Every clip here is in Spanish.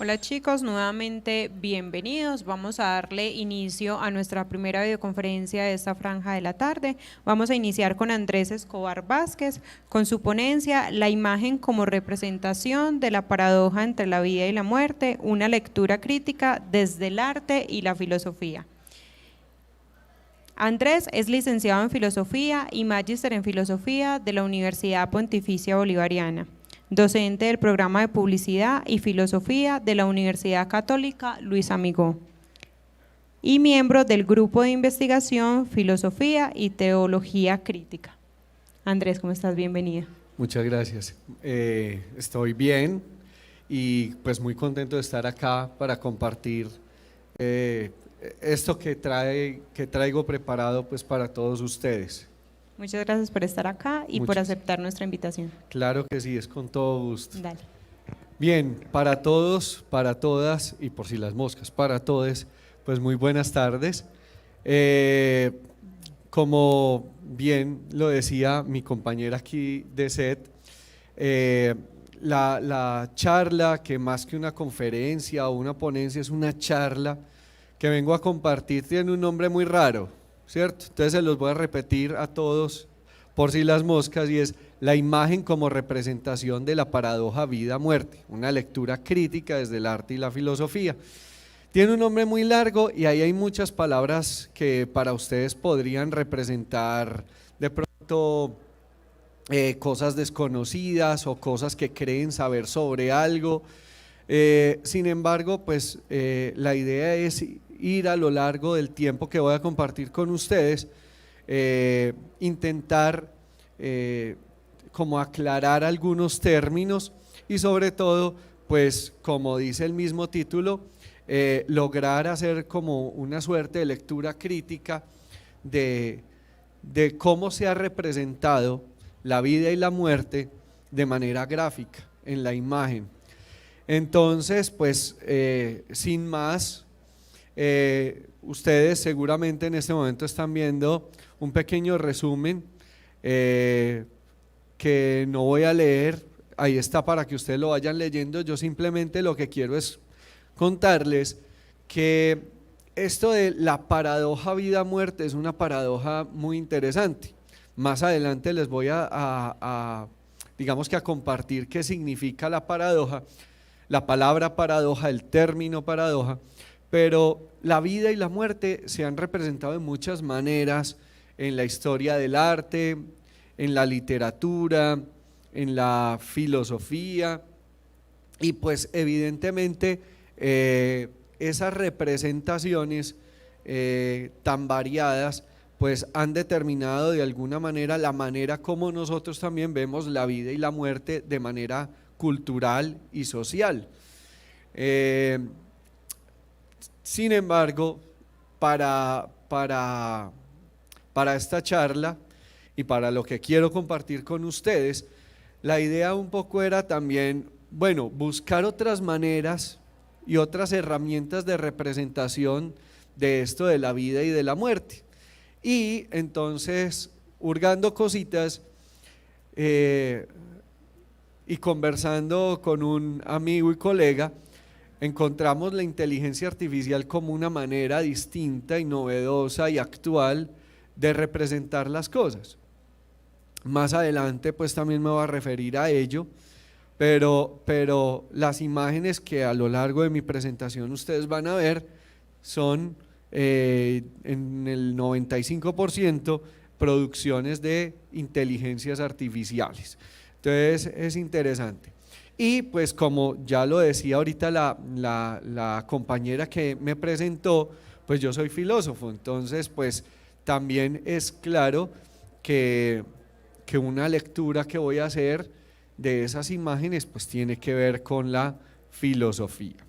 Hola chicos, nuevamente bienvenidos. Vamos a darle inicio a nuestra primera videoconferencia de esta franja de la tarde. Vamos a iniciar con Andrés Escobar Vázquez, con su ponencia La imagen como representación de la paradoja entre la vida y la muerte, una lectura crítica desde el arte y la filosofía. Andrés es licenciado en Filosofía y magíster en Filosofía de la Universidad Pontificia Bolivariana, docente del programa de Publicidad y Filosofía de la Universidad Católica Luis Amigó y miembro del Grupo de Investigación Filosofía y Teología Crítica. Andrés, ¿cómo estás? Bienvenido. Muchas gracias. Estoy bien y pues muy contento de estar acá para compartir esto que traigo preparado pues para todos ustedes. Muchas gracias por estar acá y por aceptar nuestra invitación. Claro que sí, es con todo gusto. Dale. Bien, para todos, para todas y por si las moscas, para todos, pues muy buenas tardes. Como bien lo decía mi compañera aquí de SET, la charla, que más que una conferencia o una ponencia es una charla que vengo a compartir, tiene un nombre muy raro, ¿cierto? Entonces se los voy a repetir a todos por si las moscas, y es La imagen como representación de la paradoja vida-muerte, una lectura crítica desde el arte y la filosofía. Tiene un nombre muy largo y ahí hay muchas palabras que para ustedes podrían representar de pronto cosas desconocidas o cosas que creen saber sobre algo. Sin embargo, pues la idea es ir a lo largo del tiempo que voy a compartir con ustedes, intentar como aclarar algunos términos y sobre todo, pues como dice el mismo título, lograr hacer como una suerte de lectura crítica de cómo se ha representado la vida y la muerte de manera gráfica en la imagen. Entonces, pues sin más, ustedes seguramente en este momento están viendo un pequeño resumen que no voy a leer, ahí está para que ustedes lo vayan leyendo. Yo simplemente lo que quiero es contarles que esto de la paradoja vida-muerte es una paradoja muy interesante. Más adelante les voy digamos que a compartir qué significa la paradoja, la palabra paradoja, el término paradoja, pero la vida y la muerte se han representado de muchas maneras en la historia del arte, en la literatura, en la filosofía, y pues evidentemente esas representaciones tan variadas pues han determinado de alguna manera la manera como nosotros también vemos la vida y la muerte de manera cultural y social. Sin embargo, para esta charla y para lo que quiero compartir con ustedes, la idea un poco era también, bueno, buscar otras maneras y otras herramientas de representación de esto de la vida y de la muerte. Y entonces, hurgando cositas y conversando con un amigo y colega, encontramos la inteligencia artificial como una manera distinta y novedosa y actual de representar las cosas. Más adelante pues también me voy a referir a ello, pero las imágenes que a lo largo de mi presentación ustedes van a ver son en el 95% producciones de inteligencias artificiales. Entonces es interesante. Y pues como ya lo decía ahorita la compañera que me presentó, pues yo soy filósofo, entonces pues también es claro que una lectura que voy a hacer de esas imágenes pues tiene que ver con la filosofía.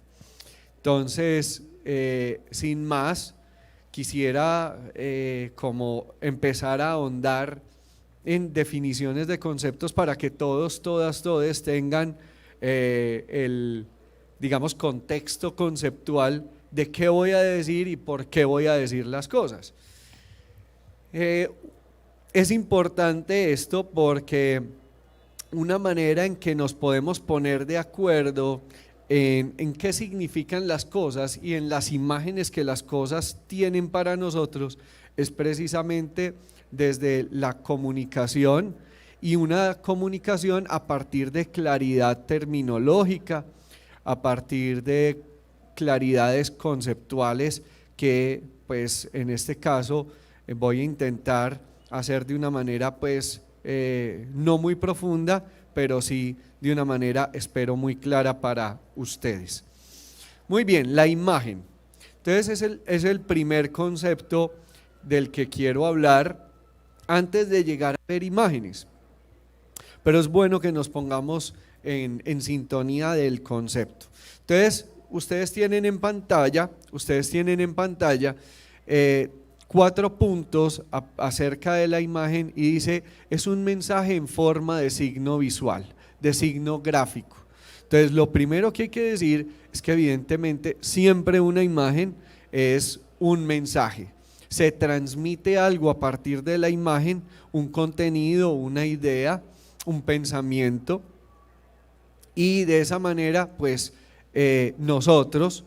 Entonces, sin más, quisiera como empezar a ahondar en definiciones de conceptos para que todos, todas, todes tengan el, digamos, contexto conceptual de qué voy a decir y por qué voy a decir las cosas. Es importante esto porque una manera en que nos podemos poner de acuerdo en qué significan las cosas y en las imágenes que las cosas tienen para nosotros, es precisamente desde la comunicación, y una comunicación a partir de claridad terminológica, a partir de claridades conceptuales que pues en este caso voy a intentar hacer de una manera pues no muy profunda, pero sí de una manera espero muy clara para ustedes. Muy bien, la imagen. Entonces es el primer concepto del que quiero hablar antes de llegar a ver imágenes. Pero es bueno que nos pongamos en sintonía del concepto. Entonces, ustedes tienen en pantalla 4 puntos acerca de la imagen y dice, es un mensaje en forma de signo visual, de signo gráfico. Entonces, lo primero que hay que decir es que evidentemente siempre una imagen es un mensaje. Se transmite algo a partir de la imagen, un contenido, una idea, un pensamiento, y de esa manera pues nosotros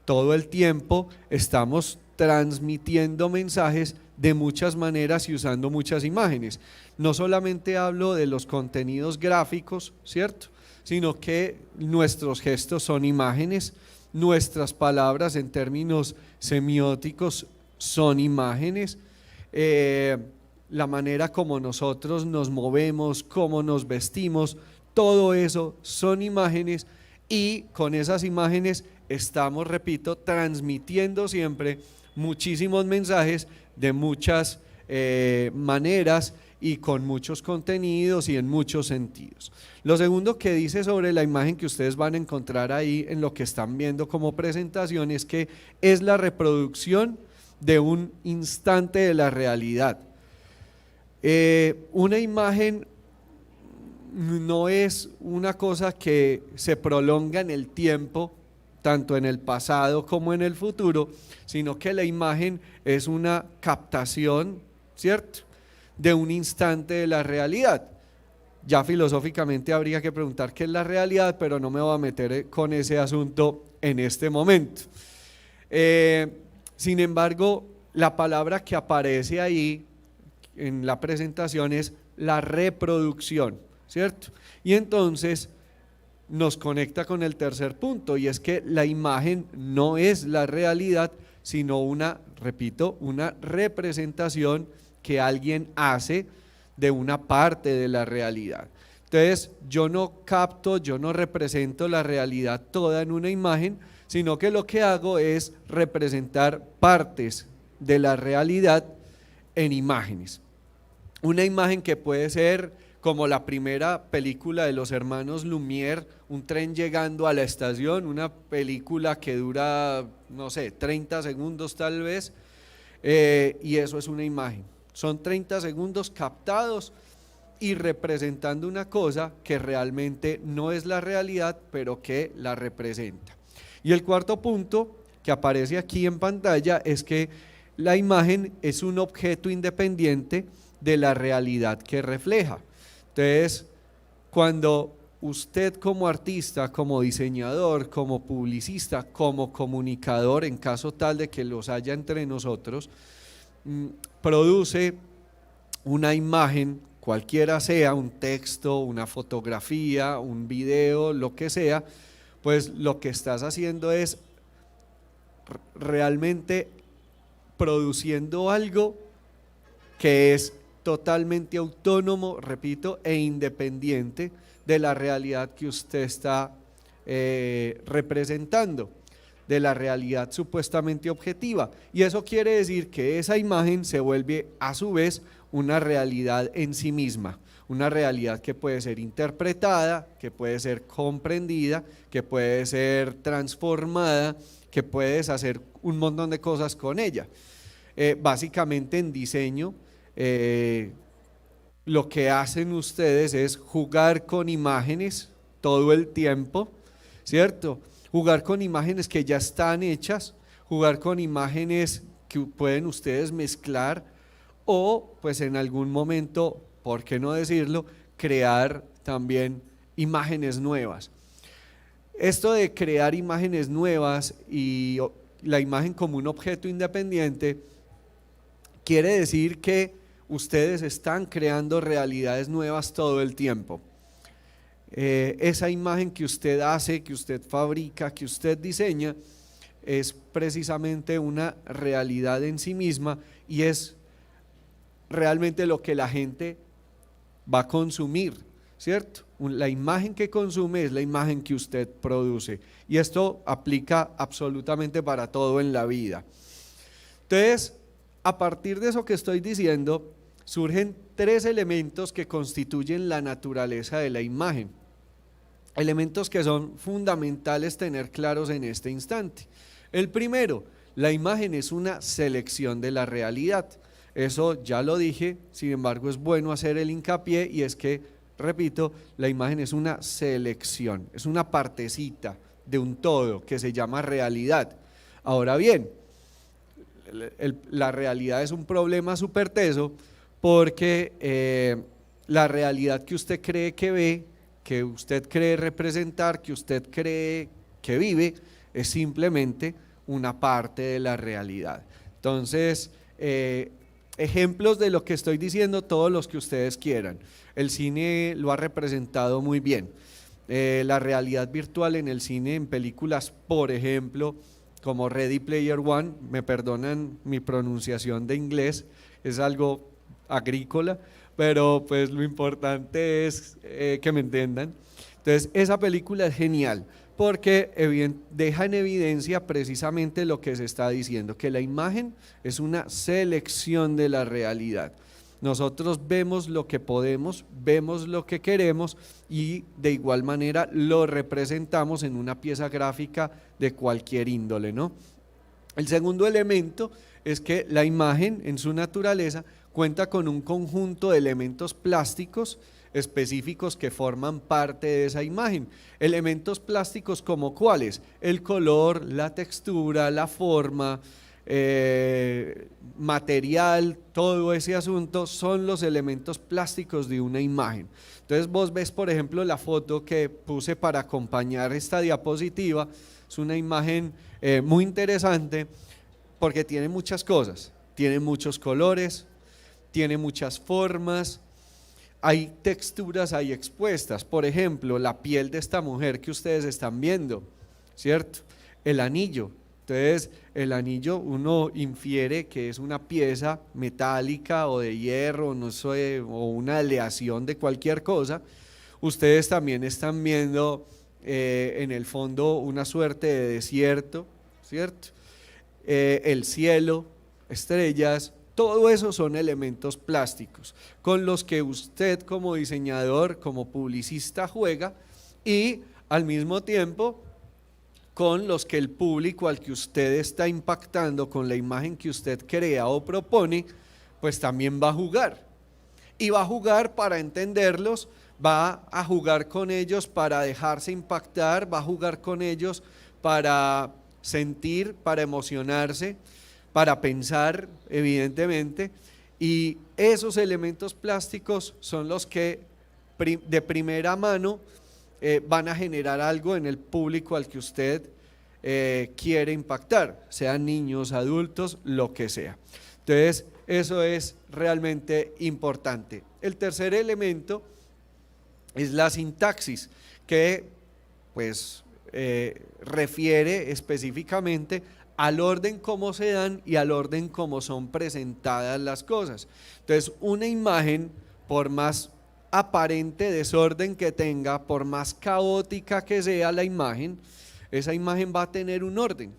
todo el tiempo estamos transmitiendo mensajes de muchas maneras y usando muchas imágenes. No solamente hablo de los contenidos gráficos, ¿cierto?, sino que nuestros gestos son imágenes, nuestras palabras en términos semióticos son imágenes, la manera como nosotros nos movemos, cómo nos vestimos, todo eso son imágenes, y con esas imágenes estamos, repito, transmitiendo siempre muchísimos mensajes de muchas maneras y con muchos contenidos y en muchos sentidos. Lo segundo que dice sobre la imagen que ustedes van a encontrar ahí en lo que están viendo como presentación es que es la reproducción de un instante de la realidad. Una imagen no es una cosa que se prolonga en el tiempo, tanto en el pasado como en el futuro, sino que la imagen es una captación, ¿cierto?, de un instante de la realidad. Ya filosóficamente habría que preguntar qué es la realidad, pero no me voy a meter con ese asunto en este momento. Sin embargo, la palabra que aparece ahí en la presentación es la reproducción, ¿cierto? Y entonces nos conecta con el tercer punto, y es que la imagen no es la realidad, sino una representación que alguien hace de una parte de la realidad. Entonces, yo no capto, yo no represento la realidad toda en una imagen, sino que lo que hago es representar partes de la realidad en imágenes. Una imagen que puede ser como la primera película de los hermanos Lumière, un tren llegando a la estación, una película que dura, no sé, 30 segundos tal vez, y eso es una imagen. Son 30 segundos captados y representando una cosa que realmente no es la realidad, pero que la representa. Y el cuarto punto que aparece aquí en pantalla es que la imagen es un objeto independiente de la realidad que refleja. Entonces, cuando usted como artista, como diseñador, como publicista, como comunicador, en caso tal de que los haya entre nosotros, produce una imagen, cualquiera sea, un texto, una fotografía, un video, lo que sea, pues lo que estás haciendo es realmente produciendo algo que es totalmente autónomo, repito, e independiente de la realidad que usted está representando, de la realidad supuestamente objetiva. Y eso quiere decir que esa imagen se vuelve a su vez una realidad en sí misma, una realidad que puede ser interpretada, que puede ser comprendida, que puede ser transformada, que puedes hacer un montón de cosas con ella. Básicamente en diseño, lo que hacen ustedes es jugar con imágenes todo el tiempo, ¿cierto? Jugar con imágenes que ya están hechas, jugar con imágenes que pueden ustedes mezclar, o pues en algún momento, ¿por qué no decirlo?, crear también imágenes nuevas. Esto de crear imágenes nuevas y la imagen como un objeto independiente quiere decir que ustedes están creando realidades nuevas todo el tiempo. Esa imagen que usted hace, que usted fabrica, que usted diseña, es precisamente una realidad en sí misma y es realmente lo que la gente va a consumir, ¿cierto? La imagen que consume es la imagen que usted produce y esto aplica absolutamente para todo en la vida. Entonces, a partir de eso que estoy diciendo, surgen tres elementos que constituyen la naturaleza de la imagen, elementos que son fundamentales tener claros en este instante. El primero, la imagen es una selección de la realidad. Eso ya lo dije, sin embargo es bueno hacer el hincapié y es que, repito, la imagen es una selección, es una partecita de un todo que se llama realidad. Ahora bien, la realidad es un problema súper teso porque la realidad que usted cree que ve, que usted cree representar, que usted cree que vive, es simplemente una parte de la realidad. Entonces, ejemplos de lo que estoy diciendo, todos los que ustedes quieran. El cine lo ha representado muy bien. La realidad virtual en el cine, en películas, por ejemplo, como Ready Player One, me perdonan mi pronunciación de inglés, es algo agrícola, pero pues lo importante es que me entiendan. Entonces, esa película es genial porque deja en evidencia precisamente lo que se está diciendo, que la imagen es una selección de la realidad. Nosotros vemos lo que podemos, vemos lo que queremos y de igual manera lo representamos en una pieza gráfica de cualquier índole, ¿no? El segundo elemento es que la imagen en su naturaleza cuenta con un conjunto de elementos plásticos específicos que forman parte de esa imagen. Elementos plásticos como cuáles: el color, la textura, la forma, material, todo ese asunto son los elementos plásticos de una imagen. Entonces vos ves, por ejemplo, la foto que puse para acompañar esta diapositiva, es una imagen muy interesante porque tiene muchas cosas, tiene muchos colores, tiene muchas formas, hay texturas ahí expuestas. Por ejemplo, la piel de esta mujer que ustedes están viendo, ¿cierto? El anillo. Entonces, el anillo uno infiere que es una pieza metálica o de hierro, no sé, o una aleación de cualquier cosa. Ustedes también están viendo en el fondo una suerte de desierto, ¿cierto? El cielo, estrellas, todo eso son elementos plásticos con los que usted como diseñador, como publicista juega y al mismo tiempo con los que el público al que usted está impactando con la imagen que usted crea o propone, pues también va a jugar. Y va a jugar para entenderlos, va a jugar con ellos para dejarse impactar, va a jugar con ellos para sentir, para emocionarse, para pensar, evidentemente, y esos elementos plásticos son los que de primera mano van a generar algo en el público al que usted quiere impactar, sean niños, adultos, lo que sea. Entonces, eso es realmente importante. El tercer elemento es la sintaxis, que pues refiere específicamente al orden como se dan y al orden como son presentadas las cosas. Entonces, una imagen, por más aparente desorden que tenga, por más caótica que sea la imagen, esa imagen va a tener un orden,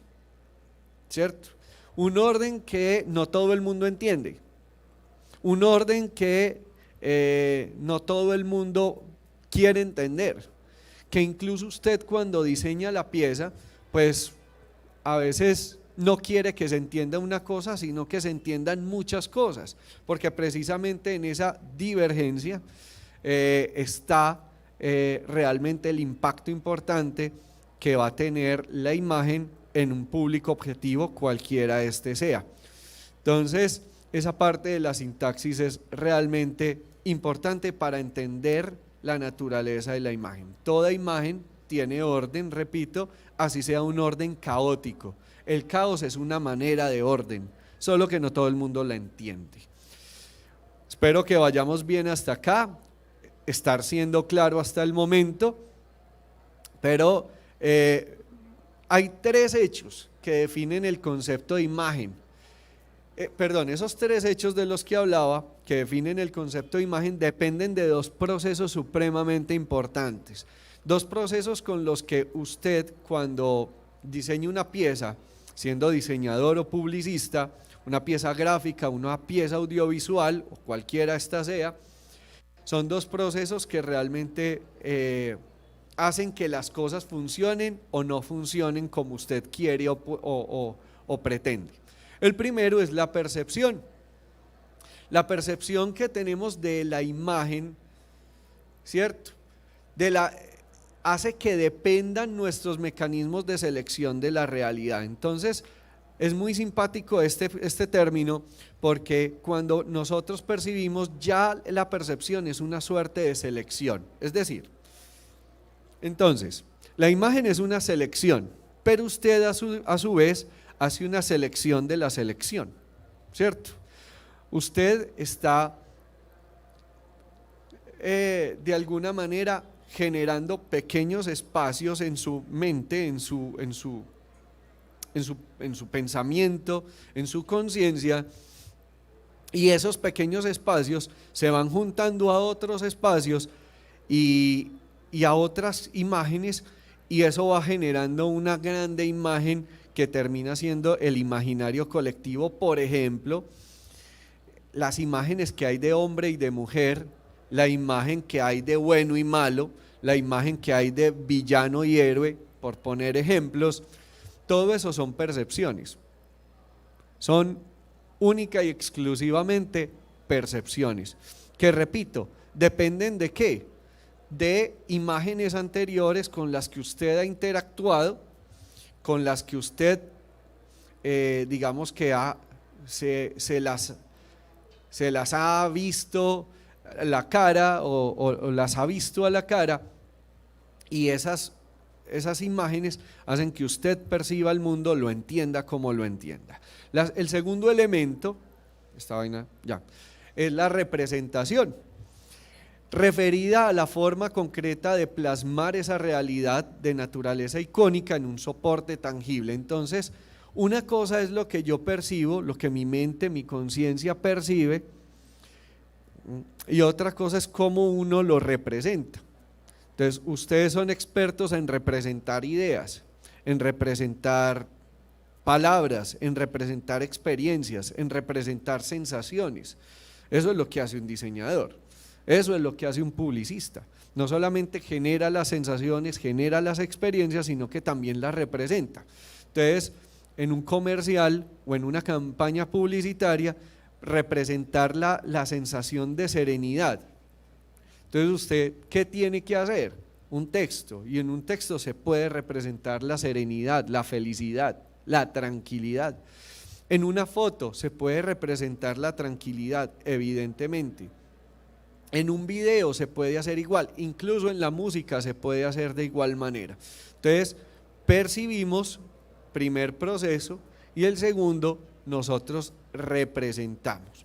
¿cierto? Un orden que no todo el mundo entiende, un orden que no todo el mundo quiere entender, que incluso usted cuando diseña la pieza, pues a veces no quiere que se entienda una cosa, sino que se entiendan muchas cosas, porque precisamente en esa divergencia está realmente el impacto importante que va a tener la imagen en un público objetivo, cualquiera este sea. Entonces, esa parte de la sintaxis es realmente importante para entender la naturaleza de la imagen. Toda imagen tiene orden, repito, así sea un orden caótico. El caos es una manera de orden, solo que no todo el mundo la entiende. Espero que vayamos bien hasta acá, estar siendo claro hasta el momento, pero hay 3 hechos que definen el concepto de imagen. Esos 3 hechos de los que hablaba, que definen el concepto de imagen, dependen de 2 procesos supremamente importantes. 2 procesos con los que usted, cuando diseña una pieza, siendo diseñador o publicista, una pieza gráfica, una pieza audiovisual, o cualquiera esta sea, son 2 procesos que realmente hacen que las cosas funcionen o no funcionen como usted quiere o pretende. El primero es la percepción. La percepción que tenemos de la imagen, ¿cierto? Hace que dependan nuestros mecanismos de selección de la realidad. Entonces, es muy simpático este término, porque cuando nosotros percibimos, ya la percepción es una suerte de selección. Es decir, entonces, la imagen es una selección, pero usted a su vez hace una selección de la selección, ¿cierto? Usted está de alguna manera generando pequeños espacios en su mente, en su pensamiento, en su conciencia, y esos pequeños espacios se van juntando a otros espacios y a otras imágenes, y eso va generando una grande imagen que termina siendo el imaginario colectivo. Por ejemplo, las imágenes que hay de hombre y de mujer, la imagen que hay de bueno y malo, la imagen que hay de villano y héroe, por poner ejemplos, todo eso son percepciones, son única y exclusivamente percepciones, que repito, dependen de ¿qué? De imágenes anteriores con las que usted ha interactuado, con las que usted digamos que se las ha visto la cara o las ha visto a la cara, y esas imágenes hacen que usted perciba el mundo, lo entienda como lo entienda. El segundo elemento, es la representación, referida a la forma concreta de plasmar esa realidad de naturaleza icónica en un soporte tangible. Entonces, una cosa es lo que yo percibo, lo que mi mente, mi conciencia percibe, y otra cosa es cómo uno lo representa. Entonces, ustedes son expertos en representar ideas, en representar palabras, en representar experiencias, en representar sensaciones. Eso es lo que hace un diseñador, eso es lo que hace un publicista. No solamente genera las sensaciones, genera las experiencias, sino que también las representa. Entonces, en un comercial o en una campaña publicitaria, representar la sensación de serenidad. Entonces, usted, ¿qué tiene que hacer? Un texto, y en un texto se puede representar la serenidad, la felicidad, la tranquilidad. En una foto se puede representar la tranquilidad, evidentemente. En un video se puede hacer igual, incluso en la música se puede hacer de igual manera. Entonces, percibimos, primer proceso, y el segundo, nosotros representamos.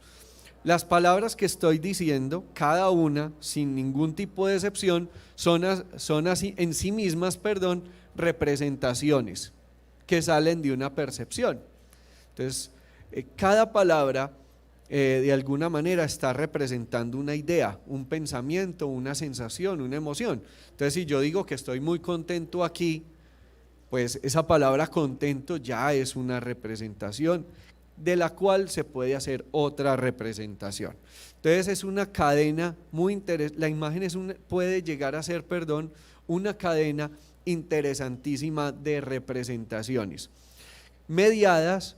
Las palabras que estoy diciendo, cada una, sin ningún tipo de excepción, son así en sí mismas, representaciones que salen de una percepción. Entonces, cada palabra de alguna manera está representando una idea, un pensamiento, una sensación, una emoción. Entonces, si yo digo que estoy muy contento aquí, pues esa palabra contento ya es una representación de la cual se puede hacer otra representación. Entonces es una cadena muy interesante, la imagen puede llegar a ser, una cadena interesantísima de representaciones, mediadas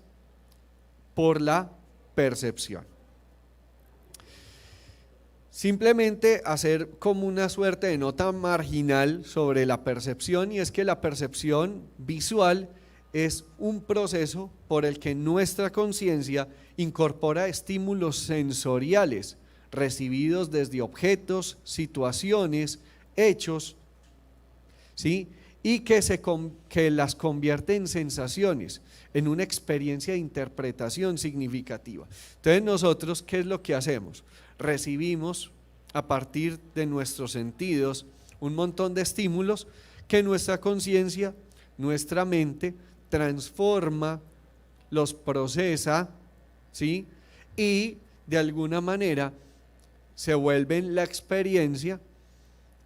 por la percepción. Simplemente hacer como una suerte de nota marginal sobre la percepción, y es que la percepción visual es un proceso por el que nuestra conciencia incorpora estímulos sensoriales recibidos desde objetos, situaciones, hechos, ¿sí? Y que las convierte en sensaciones, en una experiencia de interpretación significativa. Entonces nosotros, ¿qué es lo que hacemos? Recibimos a partir de nuestros sentidos un montón de estímulos que nuestra conciencia, nuestra mente transforma, los procesa, ¿sí? Y de alguna manera se vuelven la experiencia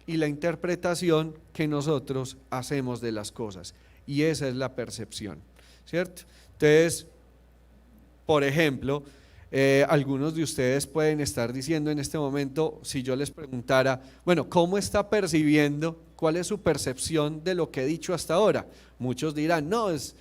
y la interpretación que nosotros hacemos de las cosas, y esa es la percepción, ¿cierto? Entonces, por ejemplo, algunos de ustedes pueden estar diciendo en este momento, si yo les preguntara, bueno, ¿cómo está percibiendo? ¿Cuál es su percepción de lo que he dicho hasta ahora? Muchos dirán, no, es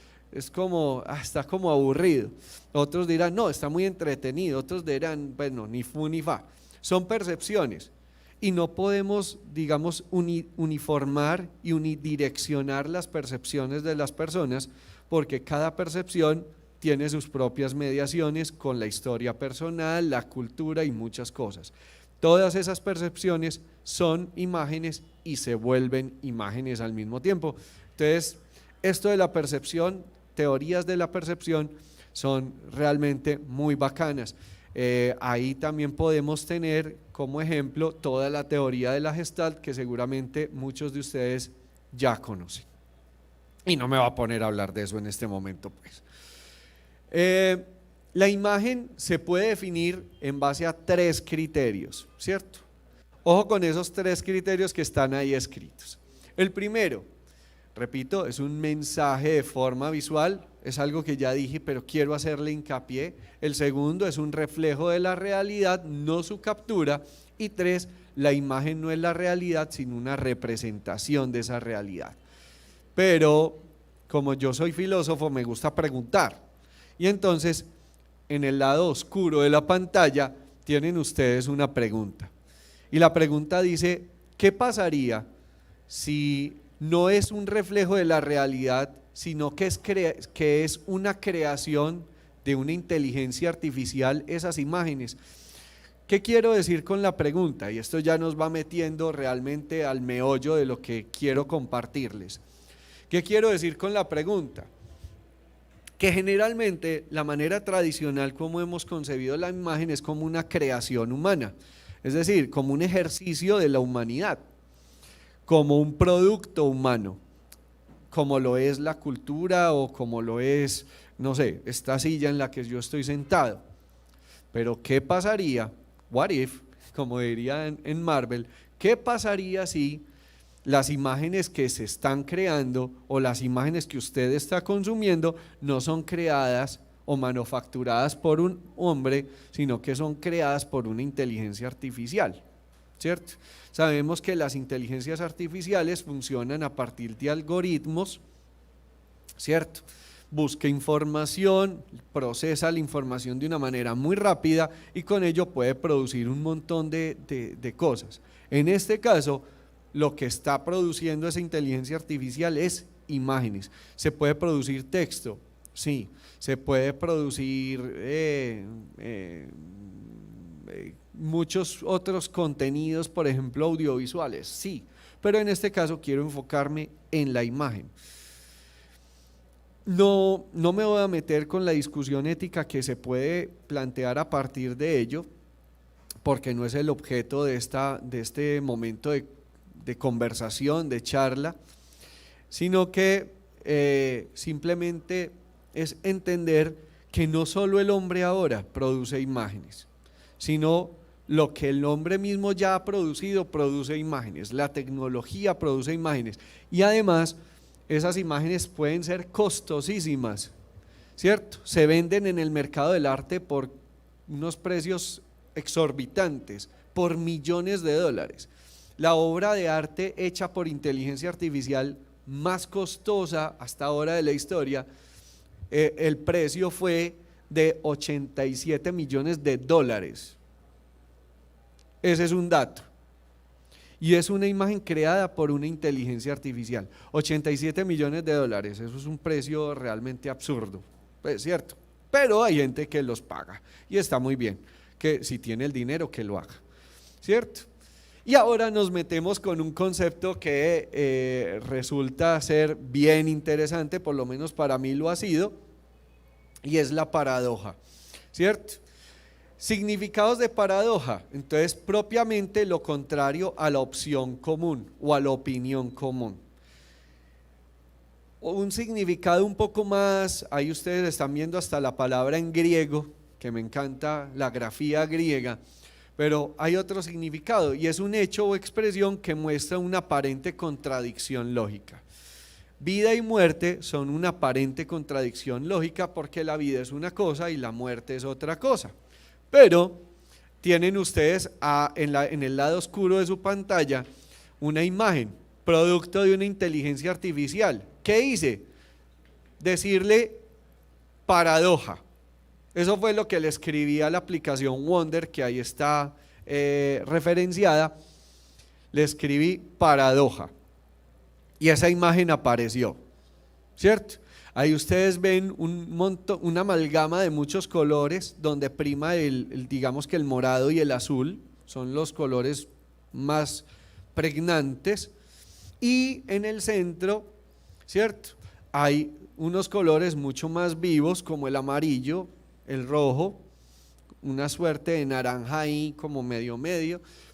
como, está como aburrido. Otros dirán, no, está muy entretenido. Otros dirán, bueno, ni fu ni fa. Son percepciones y no podemos, digamos, uniformar y unidireccionar las percepciones de las personas, porque cada percepción tiene sus propias mediaciones con la historia personal, la cultura y muchas cosas. Todas esas percepciones son imágenes y se vuelven imágenes al mismo tiempo. Entonces, esto de la percepción, teorías de la percepción, son realmente muy bacanas. Ahí también podemos tener como ejemplo toda la teoría de la Gestalt, que seguramente muchos de ustedes ya conocen. Y no me voy a poner a hablar de eso en este momento, pues. La imagen se puede definir en base a 3 criterios, ¿cierto? Ojo con esos 3 criterios que están ahí escritos. El primero, repito, es un mensaje de forma visual, es algo que ya dije, pero quiero hacerle hincapié. El segundo es un reflejo de la realidad, no su captura. Y 3, la imagen no es la realidad, sino una representación de esa realidad. Pero como yo soy filósofo, me gusta preguntar. Y entonces, en el lado oscuro de la pantalla, tienen ustedes una pregunta. Y la pregunta dice, ¿qué pasaría si no es un reflejo de la realidad, sino que es una creación de una inteligencia artificial esas imágenes? ¿Qué quiero decir con la pregunta? Y esto ya nos va metiendo realmente al meollo de lo que quiero compartirles. ¿Qué quiero decir con la pregunta? Que generalmente la manera tradicional como hemos concebido la imagen es como una creación humana, es decir, como un ejercicio de la humanidad, como un producto humano, como lo es la cultura o como lo es, no sé, esta silla en la que yo estoy sentado. Pero ¿qué pasaría? What if, como dirían en Marvel, ¿qué pasaría si las imágenes que se están creando o las imágenes que usted está consumiendo no son creadas o manufacturadas por un hombre, sino que son creadas por una inteligencia artificial, ¿cierto? Sabemos que las inteligencias artificiales funcionan a partir de algoritmos, ¿cierto? Busca información, procesa la información de una manera muy rápida y con ello puede producir un montón de cosas. En este caso, lo que está produciendo esa inteligencia artificial es imágenes. ¿Se puede producir texto? Sí. ¿Se puede producir muchos otros contenidos, por ejemplo audiovisuales? Sí, pero en este caso quiero enfocarme en la imagen. No me voy a meter con la discusión ética que se puede plantear a partir de ello, porque no es el objeto de este momento de conversación, de charla, sino que simplemente es entender que no solo el hombre ahora produce imágenes, sino lo que el hombre mismo ya ha producido produce imágenes, la tecnología produce imágenes y además esas imágenes pueden ser costosísimas, ¿cierto? Se venden en el mercado del arte por unos precios exorbitantes, por millones de dólares. La obra de arte hecha por inteligencia artificial más costosa hasta ahora de la historia, el precio fue de 87 millones de dólares. Ese es un dato. Y es una imagen creada por una inteligencia artificial. 87 millones de dólares, eso es un precio realmente absurdo, es cierto. Pero hay gente que los paga y está muy bien, que si tiene el dinero que lo haga, ¿cierto? Y ahora nos metemos con un concepto que resulta ser bien interesante, por lo menos para mí lo ha sido, y es la paradoja, ¿cierto? Significados de paradoja, entonces propiamente lo contrario a la opción común o a la opinión común. Un significado un poco más, ahí ustedes están viendo hasta la palabra en griego, que me encanta la grafía griega, pero hay otro significado y es un hecho o expresión que muestra una aparente contradicción lógica. Vida y muerte son una aparente contradicción lógica porque la vida es una cosa y la muerte es otra cosa. Pero tienen ustedes en el lado oscuro de su pantalla una imagen, producto de una inteligencia artificial. ¿Qué hice? Decirle paradoja. Eso fue lo que le escribí a la aplicación Wonder, que ahí está referenciada. Le escribí paradoja y esa imagen apareció, ¿cierto? Ahí ustedes ven una amalgama de muchos colores donde prima digamos que el morado y el azul, son los colores más pregnantes, y en el centro, ¿cierto? Hay unos colores mucho más vivos como el amarillo, el rojo, una suerte de naranja ahí como medio,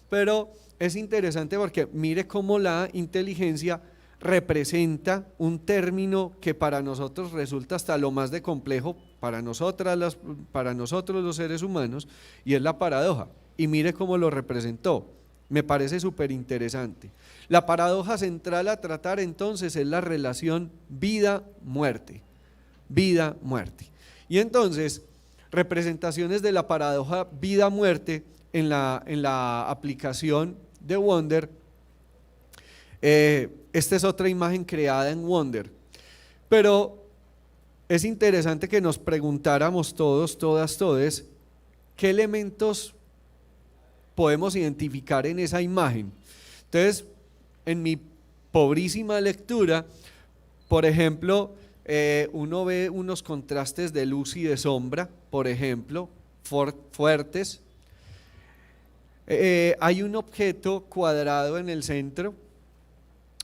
pero es interesante porque mire cómo la inteligencia representa un término que para nosotros resulta hasta lo más de complejo, para nosotros los seres humanos, y es la paradoja, y mire cómo lo representó. Me parece súper interesante. La paradoja central a tratar entonces es la relación vida-muerte, vida-muerte. Y entonces, representaciones de la paradoja vida-muerte en la aplicación de Wonder. Esta es otra imagen creada en Wonder, pero es interesante que nos preguntáramos todos, todes, qué elementos podemos identificar en esa imagen. Entonces, en mi pobrísima lectura, por ejemplo, uno ve unos contrastes de luz y de sombra, por ejemplo, fuertes. Hay un objeto cuadrado en el centro,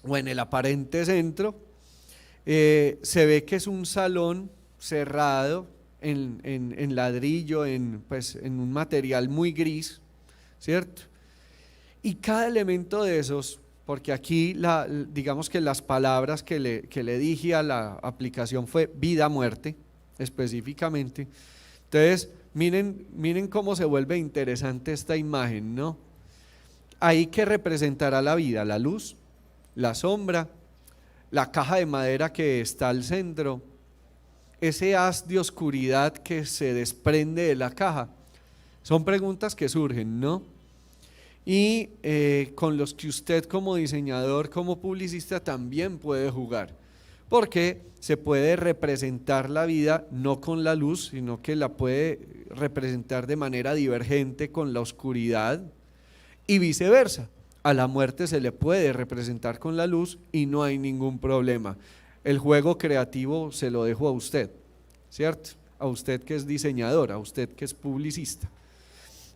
o en el aparente centro. Se ve que es un salón cerrado en ladrillo, en un material muy gris, ¿cierto? Y cada elemento de esos, porque aquí digamos que las palabras que le dije a la aplicación fue vida-muerte específicamente. Entonces miren cómo se vuelve interesante esta imagen, ¿no? Ahí, ¿qué representará la vida? La luz, la sombra, la caja de madera que está al centro, ese haz de oscuridad que se desprende de la caja. Son preguntas que surgen, ¿no? Y con los que usted como diseñador, como publicista también puede jugar, porque se puede representar la vida no con la luz, sino que la puede representar de manera divergente con la oscuridad, y viceversa. A la muerte se le puede representar con la luz y no hay ningún problema. El juego creativo se lo dejo a usted, ¿cierto? A usted que es diseñador, a usted que es publicista.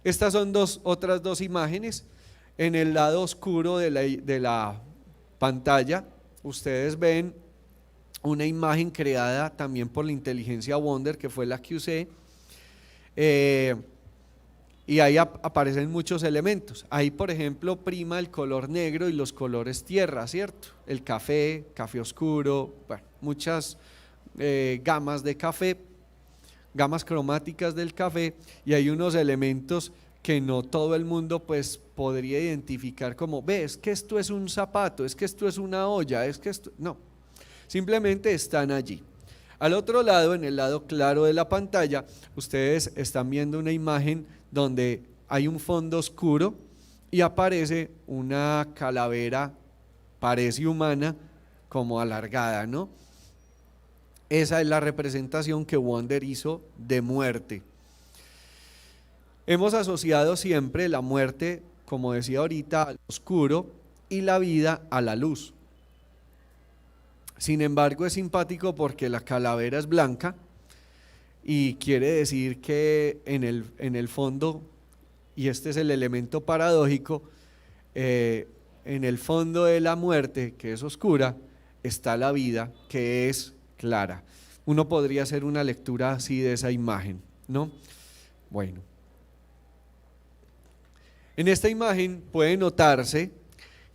Estas son otras dos imágenes. En el lado oscuro de la pantalla ustedes ven una imagen creada también por la inteligencia Wonder, que fue la que usé, y ahí aparecen muchos elementos. Ahí, por ejemplo, prima el color negro y los colores tierra, ¿cierto? El café oscuro, bueno, muchas gamas de café, gamas cromáticas del café, y hay unos elementos que no todo el mundo pues podría identificar como, es que esto es un zapato, es que esto es una olla, es que esto, no, simplemente están allí. Al otro lado, en el lado claro de la pantalla, ustedes están viendo una imagen donde hay un fondo oscuro y aparece una calavera, parece humana, como alargada, ¿no? Esa es la representación que Wonder hizo de muerte. Hemos asociado siempre la muerte, como decía ahorita, al oscuro y la vida a la luz. Sin embargo, es simpático porque la calavera es blanca y quiere decir que en el fondo, y este es el elemento paradójico, en el fondo de la muerte, que es oscura, está la vida, que es clara. Uno podría hacer una lectura así de esa imagen, ¿no? Bueno, en esta imagen puede notarse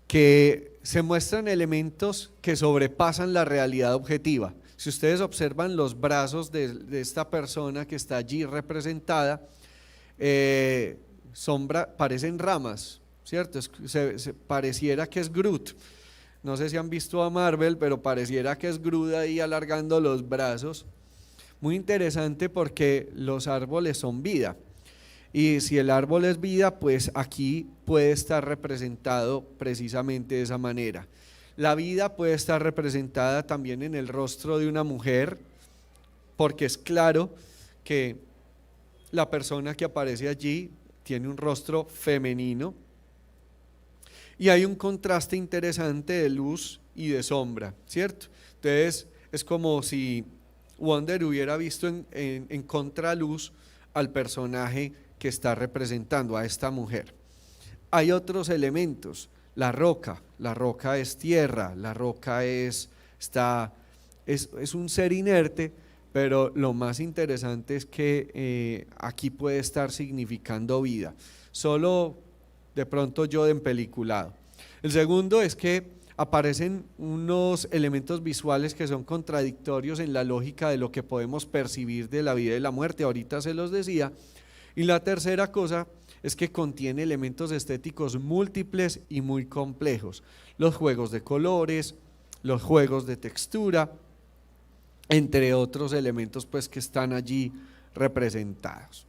que se muestran elementos que sobrepasan la realidad objetiva. Si ustedes observan los brazos de esta persona que está allí representada, parecen ramas, ¿cierto? Pareciera que es Groot. No sé si han visto a Marvel, pero pareciera que es Groot ahí alargando los brazos. Muy interesante porque los árboles son vida. Y si el árbol es vida, pues aquí puede estar representado precisamente de esa manera. La vida puede estar representada también en el rostro de una mujer, porque es claro que la persona que aparece allí tiene un rostro femenino. Y hay un contraste interesante de luz y de sombra, ¿cierto? Entonces es como si Wonder hubiera visto en contraluz al personaje que está representando a esta mujer. Hay otros elementos, la roca es tierra, la roca es un ser inerte, pero lo más interesante es que aquí puede estar significando vida, solo de pronto yo de empeliculado. El segundo es que aparecen unos elementos visuales que son contradictorios en la lógica de lo que podemos percibir de la vida y la muerte, ahorita se los decía. Y la tercera cosa es que contiene elementos estéticos múltiples y muy complejos, los juegos de colores, los juegos de textura, entre otros elementos pues que están allí representados.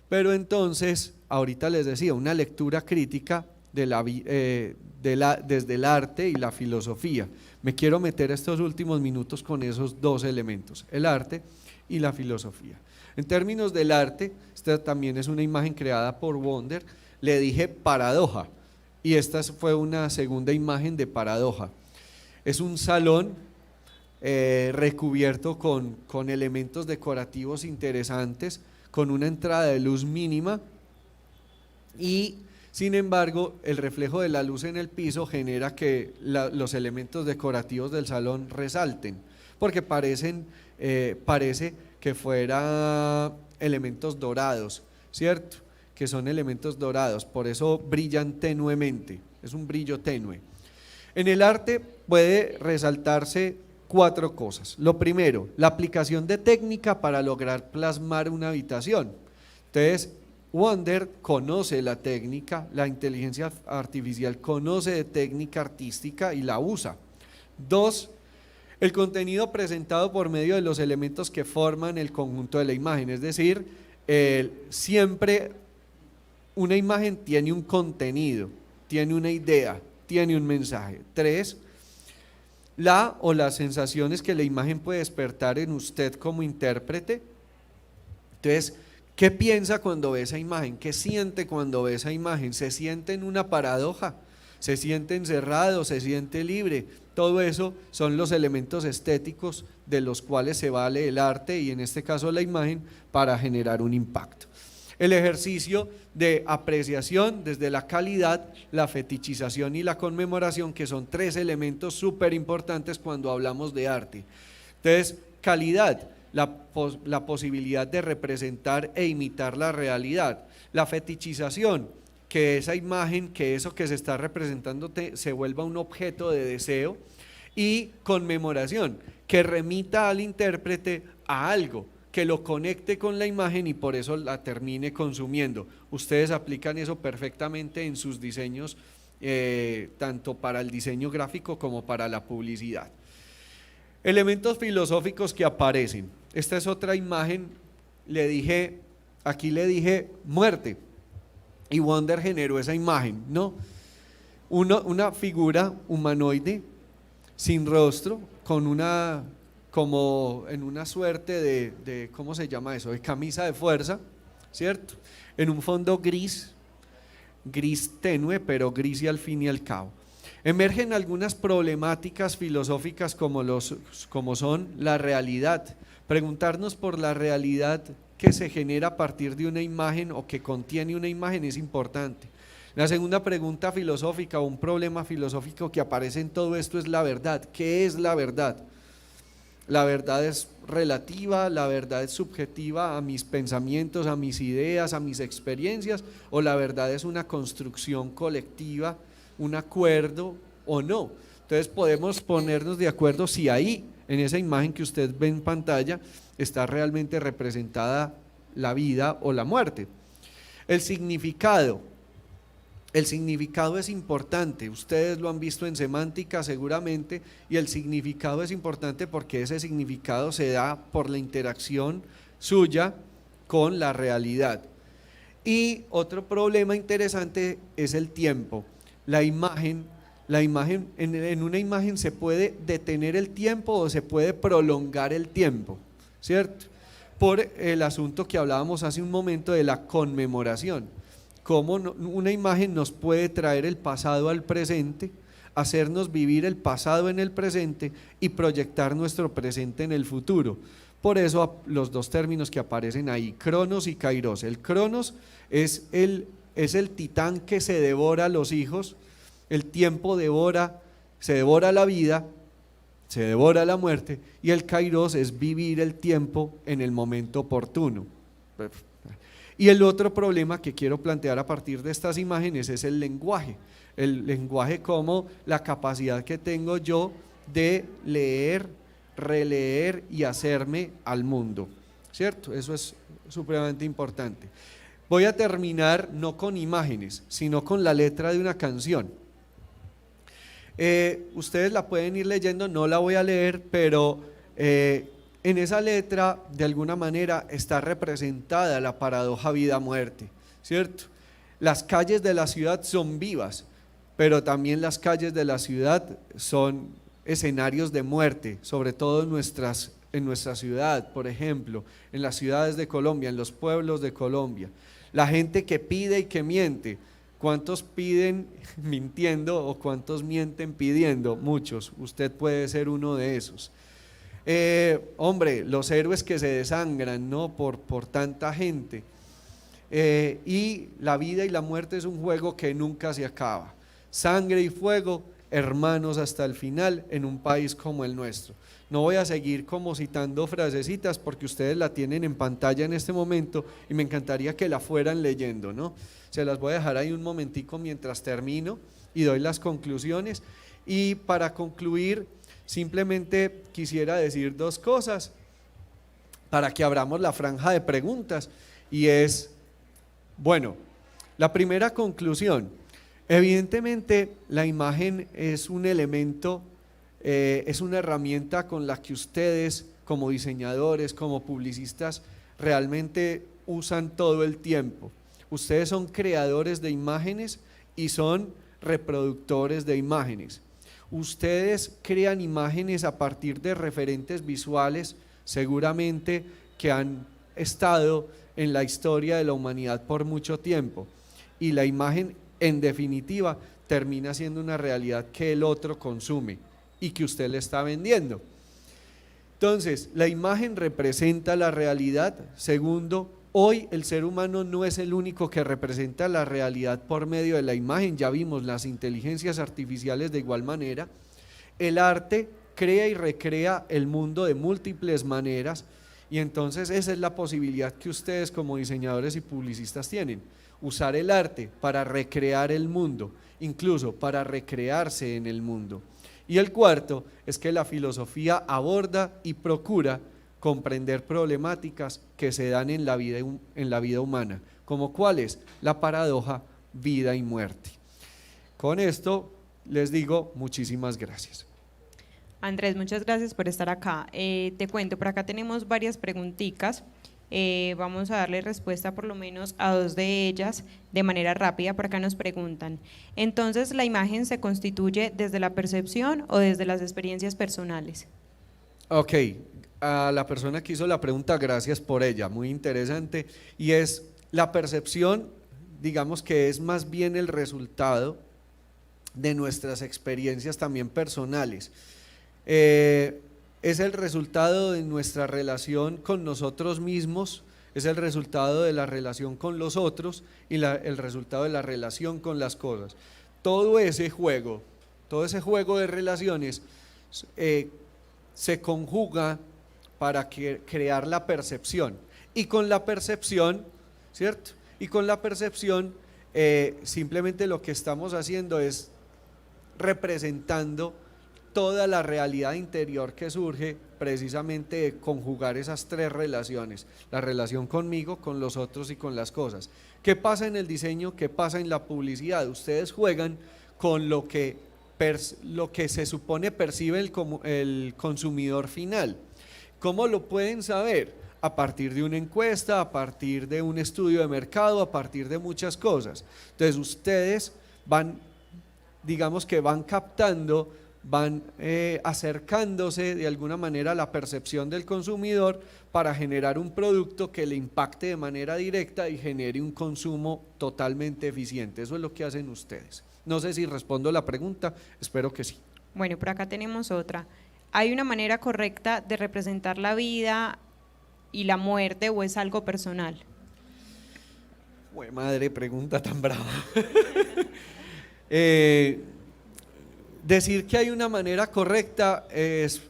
Pero entonces, ahorita les decía, una lectura crítica desde el arte y la filosofía. Me quiero meter estos últimos minutos con esos dos elementos, el arte y la filosofía. En términos del arte, esta también es una imagen creada por Wonder, le dije paradoja, y esta fue una segunda imagen de paradoja. Es un salón recubierto con elementos decorativos interesantes, con una entrada de luz mínima y sin embargo el reflejo de la luz en el piso genera que los elementos decorativos del salón resalten, porque parece que fuera elementos dorados, ¿cierto? Que son elementos dorados, por eso brillan tenuemente, es un brillo tenue. En el arte puede resaltarse 4 cosas. Lo primero, la aplicación de técnica para lograr plasmar una habitación. Entonces, Wonder conoce la técnica, la inteligencia artificial conoce de técnica artística y la usa. 2, el contenido presentado por medio de los elementos que forman el conjunto de la imagen, es decir, siempre una imagen tiene un contenido, tiene una idea, tiene un mensaje. 3, las sensaciones que la imagen puede despertar en usted como intérprete. Entonces, ¿qué piensa cuando ve esa imagen? ¿Qué siente cuando ve esa imagen? ¿Se siente en una paradoja? ¿Se siente encerrado? ¿Se siente libre? Todo eso son los elementos estéticos de los cuales se vale el arte y en este caso la imagen para generar un impacto. El ejercicio de apreciación desde la calidad, la fetichización y la conmemoración, que son 3 elementos súper importantes cuando hablamos de arte. Entonces, calidad, la posibilidad de representar e imitar la realidad. La fetichización, que esa imagen, que eso que se está representando se vuelva un objeto de deseo. Y conmemoración, que remita al intérprete a algo, que lo conecte con la imagen y por eso la termine consumiendo. Ustedes aplican eso perfectamente en sus diseños, tanto para el diseño gráfico como para la publicidad. Elementos filosóficos que aparecen. Esta es otra imagen, aquí le dije muerte, y Wonder generó esa imagen, ¿no? Una figura humanoide, sin rostro, como en una suerte de ¿cómo se llama eso? De camisa de fuerza, ¿cierto? En un fondo gris tenue, pero gris y al fin y al cabo. Emergen algunas problemáticas filosóficas como son la realidad. Preguntarnos por la realidad que se genera a partir de una imagen o que contiene una imagen es importante. La segunda pregunta filosófica o un problema filosófico que aparece en todo esto es la verdad. ¿Qué es la verdad? La verdad es relativa, la verdad es subjetiva a mis pensamientos, a mis ideas, a mis experiencias, o la verdad es una construcción colectiva, un acuerdo o no. Entonces podemos ponernos de acuerdo si ahí, en esa imagen que usted ve en pantalla, está realmente representada la vida o la muerte. El significado es importante, ustedes lo han visto en semántica seguramente, y el significado es importante porque ese significado se da por la interacción suya con la realidad. Y otro problema interesante es el tiempo. La imagen, en una imagen se puede detener el tiempo o se puede prolongar el tiempo, ¿cierto? Por el asunto que hablábamos hace un momento de la conmemoración. Cómo una imagen nos puede traer el pasado al presente, hacernos vivir el pasado en el presente y proyectar nuestro presente en el futuro. Por eso los dos términos que aparecen ahí, cronos y kairos. El cronos es el titán que se devora a los hijos, el tiempo se devora la vida, se devora la muerte, y el kairos es vivir el tiempo en el momento oportuno. Y el otro problema que quiero plantear a partir de estas imágenes es el lenguaje como la capacidad que tengo yo de leer, releer y hacerme al mundo, ¿cierto? Eso es supremamente importante. Voy a terminar no con imágenes, sino con la letra de una canción. Ustedes la pueden ir leyendo, no la voy a leer, pero en esa letra de alguna manera está representada la paradoja vida-muerte, ¿cierto? Las calles de la ciudad son vivas, pero también las calles de la ciudad son escenarios de muerte, sobre todo en nuestra ciudad, por ejemplo, en las ciudades de Colombia, en los pueblos de Colombia. La gente que pide y que miente. ¿Cuántos piden mintiendo o cuántos mienten pidiendo? Muchos, usted puede ser uno de esos. Hombre, los héroes que se desangran, ¿no? por tanta gente. Y la vida y la muerte es un juego que nunca se acaba. Sangre y fuego, hermanos hasta el final en un país como el nuestro. No voy a seguir como citando frasecitas porque ustedes la tienen en pantalla en este momento y me encantaría que la fueran leyendo, ¿no? Se las voy a dejar ahí un momentico mientras termino y doy las conclusiones. Y para concluir, simplemente quisiera decir dos cosas para que abramos la franja de preguntas, y es, bueno, la primera conclusión, evidentemente la imagen es un elemento, es una herramienta con la que ustedes como diseñadores, como publicistas, realmente usan todo el tiempo. Ustedes son creadores de imágenes y son reproductores de imágenes. Ustedes crean imágenes a partir de referentes visuales, seguramente que han estado en la historia de la humanidad por mucho tiempo, y la imagen en definitiva termina siendo una realidad que el otro consume y que usted le está vendiendo. Entonces, la imagen representa la realidad. Segundo, hoy el ser humano no es el único que representa la realidad por medio de la imagen, ya vimos las inteligencias artificiales de igual manera. El arte crea y recrea el mundo de múltiples maneras, y entonces esa es la posibilidad que ustedes como diseñadores y publicistas tienen, usar el arte para recrear el mundo, incluso para recrearse en el mundo. Y el cuarto es que la filosofía aborda y procura comprender problemáticas que se dan en la vida humana, como cuáles, la paradoja vida y muerte. Con esto les digo muchísimas gracias. Andrés, muchas gracias por estar acá. Te cuento, por acá tenemos varias preguntitas. Vamos a darle respuesta por lo menos a dos de ellas de manera rápida. Por acá nos preguntan, entonces, ¿la imagen se constituye desde la percepción o desde las experiencias personales? Ok, a la persona que hizo la pregunta, gracias por ella, muy interesante, y es la percepción, digamos que es más bien el resultado de nuestras experiencias también personales. Es el resultado de nuestra relación con nosotros mismos, es el resultado de la relación con los otros y el resultado de la relación con las cosas. Todo ese juego de relaciones se conjuga para crear la percepción, y con la percepción, ¿cierto? Y con la percepción simplemente lo que estamos haciendo es representando toda la realidad interior que surge precisamente de conjugar esas tres relaciones: la relación conmigo, con los otros y con las cosas. ¿Qué pasa en el diseño? ¿Qué pasa en la publicidad? Ustedes juegan con lo que se supone percibe el consumidor final. ¿Cómo lo pueden saber? A partir de una encuesta, a partir de un estudio de mercado, a partir de muchas cosas. Entonces ustedes van, digamos que van captando, van acercándose de alguna manera a la percepción del consumidor para generar un producto que le impacte de manera directa y genere un consumo totalmente eficiente. Eso es lo que hacen ustedes. No sé si respondo la pregunta, espero que sí. Bueno, por acá tenemos otra. ¿Hay una manera correcta de representar la vida y la muerte, o es algo personal? Uy, madre, pregunta tan brava. Decir que hay una manera correcta es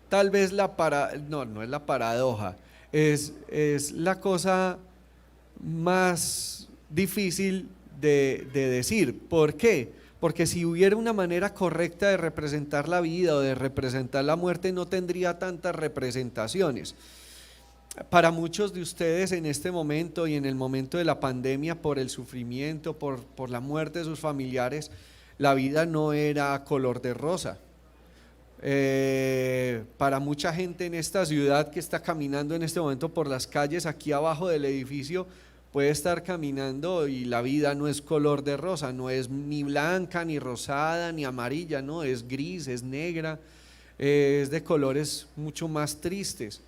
tal vez no es la paradoja, es la cosa más difícil de decir. ¿Por qué? Porque si hubiera una manera correcta de representar la vida o de representar la muerte, no tendría tantas representaciones. Para muchos de ustedes en este momento y en el momento de la pandemia, por el sufrimiento, por la muerte de sus familiares, la vida no era color de rosa. Para mucha gente en esta ciudad que está caminando en este momento por las calles aquí abajo del edificio, puede estar caminando y la vida no es color de rosa, no es ni blanca, ni rosada, ni amarilla, no, es gris, es negra, es de colores mucho más tristes,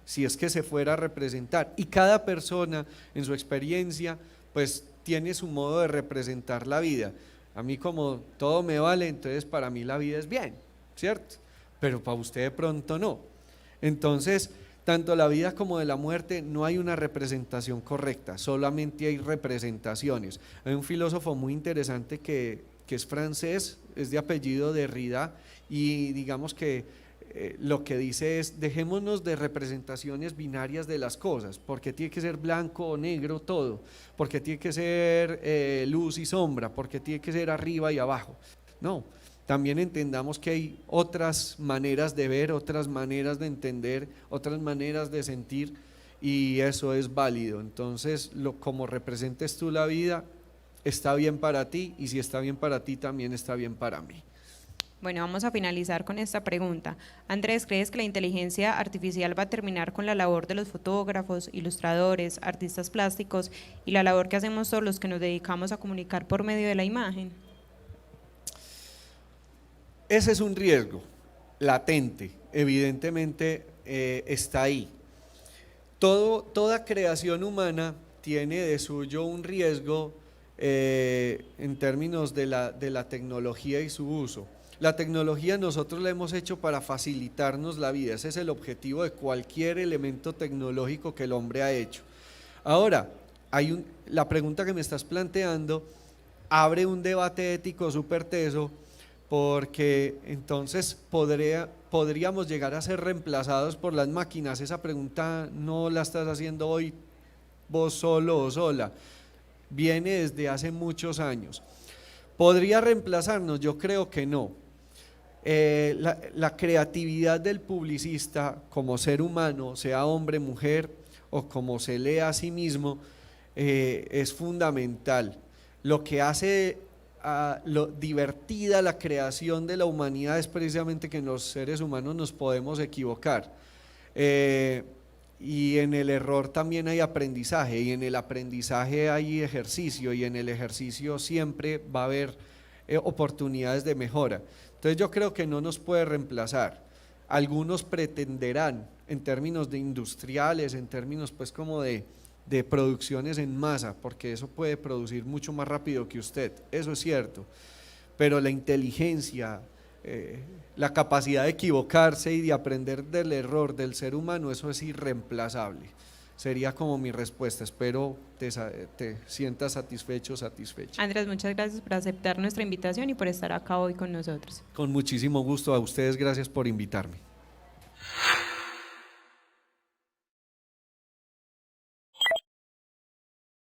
si es que se fuera a representar. Y cada persona en su experiencia pues tiene su modo de representar la vida. A mí, como todo me vale, entonces para mí la vida es bien, ¿cierto? Pero para usted de pronto no. Entonces, tanto la vida como de la muerte no hay una representación correcta, solamente hay representaciones. Hay un filósofo muy interesante que es francés, es de apellido Derrida, y digamos que lo que dice es: dejémonos de representaciones binarias de las cosas, porque tiene que ser blanco o negro todo, porque tiene que ser luz y sombra, porque tiene que ser arriba y abajo. No, también entendamos que hay otras maneras de ver, otras maneras de entender, otras maneras de sentir, y eso es válido. Entonces, como representes tú la vida, está bien para ti, y si está bien para ti, también está bien para mí. Bueno, vamos a finalizar con esta pregunta. Andrés, ¿crees que la inteligencia artificial va a terminar con la labor de los fotógrafos, ilustradores, artistas plásticos y la labor que hacemos todos los que nos dedicamos a comunicar por medio de la imagen? Ese es un riesgo latente, evidentemente está ahí. Toda creación humana tiene de suyo un riesgo en términos de la tecnología y su uso. La tecnología nosotros la hemos hecho para facilitarnos la vida, ese es el objetivo de cualquier elemento tecnológico que el hombre ha hecho. Ahora, la pregunta que me estás planteando abre un debate ético súper teso, porque entonces podríamos llegar a ser reemplazados por las máquinas. Esa pregunta no la estás haciendo hoy vos solo o sola, viene desde hace muchos años. ¿Podría reemplazarnos? Yo creo que no. La creatividad del publicista como ser humano, sea hombre, mujer o como se lee a sí mismo, es fundamental. Lo que hace lo divertida la creación de la humanidad es precisamente que en los seres humanos nos podemos equivocar, y en el error también hay aprendizaje, y en el aprendizaje hay ejercicio, y en el ejercicio siempre va a haber oportunidades de mejora. Entonces yo creo que no nos puede reemplazar. Algunos pretenderán en términos de industriales, en términos pues como de producciones en masa, porque eso puede producir mucho más rápido que usted, eso es cierto, pero la inteligencia, la capacidad de equivocarse y de aprender del error del ser humano, eso es irreemplazable. Sería como mi respuesta. Espero te sientas satisfecho o satisfecha. Andrés, muchas gracias por aceptar nuestra invitación y por estar acá hoy con nosotros. Con muchísimo gusto. A ustedes, gracias por invitarme.